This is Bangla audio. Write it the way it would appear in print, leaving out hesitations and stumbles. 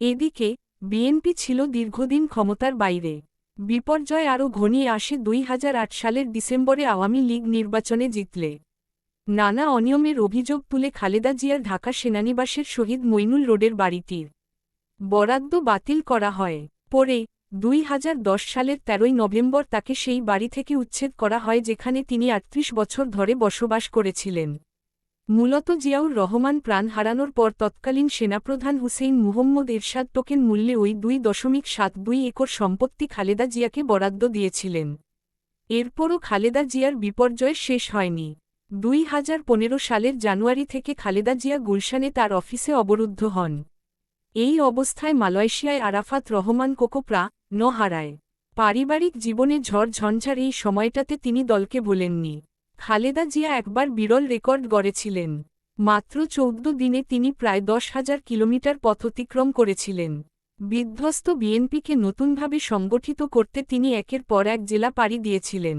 এদিকে বিএনপি ছিল দীর্ঘদিন ক্ষমতার বাইরে। বিপর্যয় আরও ঘনিয়ে আসে ২০০৮ সালের ডিসেম্বরে আওয়ামী লীগ নির্বাচনে জিতলে নানা অনিয়মের অভিযোগ তুলে খালেদা জিয়ার ঢাকা সেনানিবাসের শহীদ মইনুল রোডের বাড়িটির বরাদ্দ বাতিল করা হয়। পরে ২০১০ সালের ১৩ই নভেম্বর তাকে সেই বাড়ি থেকে উচ্ছেদ করা হয় যেখানে তিনি ৩৮ বছর ধরে বসবাস করেছিলেন। মূলত জিয়াউর রহমান প্রাণ হারানোর পর তৎকালীন সেনাপ্রধান হুসেইন মুহম্মদ এরশাদ টোকেন মূল্যে ওই ২.৭২ একর সম্পত্তি খালেদা জিয়াকে বরাদ্দ দিয়েছিলেন। এরপরও খালেদা জিয়ার বিপর্যয় শেষ হয়নি। ২০১৫ সালের জানুয়ারি থেকে খালেদা জিয়া গুলশানে তার অফিসে অবরুদ্ধ হন। এই অবস্থায় মালয়েশিয়ায় আরাফাত রহমান কোকোপ্রা হারায়। পারিবারিক জীবনে ঝড় ঝঞ্ঝার এই সময়টাতে তিনি দলকে ভোলেননি। খালেদা জিয়া একবার বিরল রেকর্ড গড়েছিলেন। মাত্র ১৪ দিনে তিনি প্রায় ১০,০০০ কিলোমিটার পথ অতিক্রম করেছিলেন। বিধ্বস্ত বিএনপিকে নতুনভাবে সংগঠিত করতে তিনি একের পর এক জেলা পাড়ি দিয়েছিলেন।